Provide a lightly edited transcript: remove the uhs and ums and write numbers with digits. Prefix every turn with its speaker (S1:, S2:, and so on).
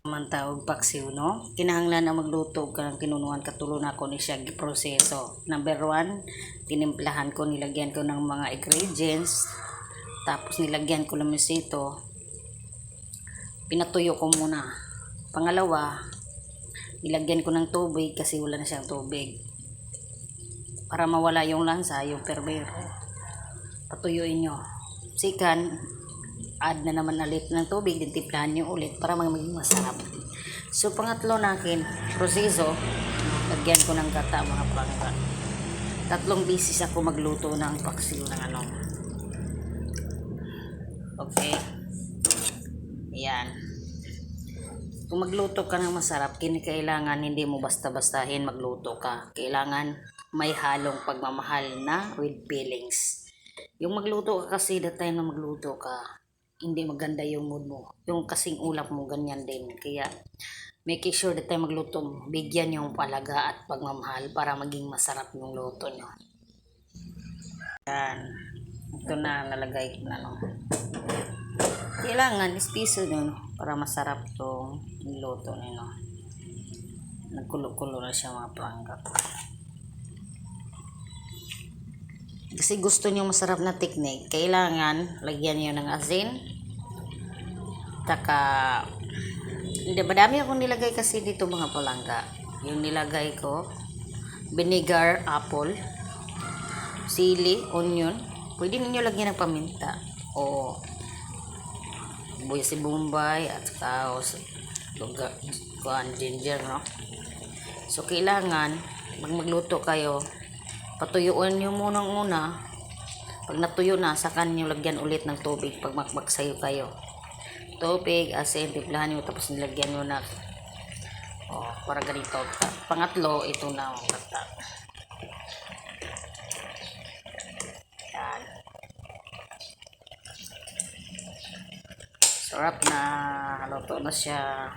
S1: Man tawag paksiw, no? Kinahanglan na magluto ka ng kinunuan katulon ako ni siya proseso. Number 1, tinimplahan ko, nilagyan ko ng mga ingredients. Tapos nilagyan ko lang ito. Pinatuyo ko muna. Pangalawa, nilagyan ko ng tubig kasi wala na siyang tubig. Para mawala yung lansa, yung perbero. Patuyuin nyo. Sikan, add na naman ulit ng tubig, din timplahan nyo ulit para maging masarap. So pangatlo nakin proseso, lagyan ko ng gata mga pangka. 3 beses ako magluto ng paksiw ng ano. Okay. Yan. Kung magluto ka ng masarap, kailangan hindi mo basta-bastahin magluto ka. Kailangan may halong pagmamahal na with feelings. Yung magluto ka kasi, the time na magluto ka, hindi maganda yung mood mo. Yung kasing ulap mo, ganyan din. Kaya, make sure that tayo magluto, bigyan yung palaga at pagmamahal para maging masarap yung luto nyo. Yan. Ito na, nalagay ko na. No? Kailangan, ispiso nyo para masarap itong luto nyo. Nagkulo-kulo na siya mga prangka. Kasi gusto nyo masarap na technique, kailangan lagyan nyo ng asin. Taka, hindi, madami akong nilagay kasi dito mga palangga. Yung nilagay ko, vinegar, apple, sili, onion. Pwede ninyo lagyan ng paminta. O si Bombay at saka ginger, no? So, kailangan, magluto kayo, patuyuan nyo muna. Pag natuyo na, saka nyo lagyan ulit ng tubig pag magsayo kayo. Tubig, asin, timplahan nyo, tapos nilagyan nyo na para ganito. Pangatlo, ito na ang gata. Yan. Sarap na, luto na siya.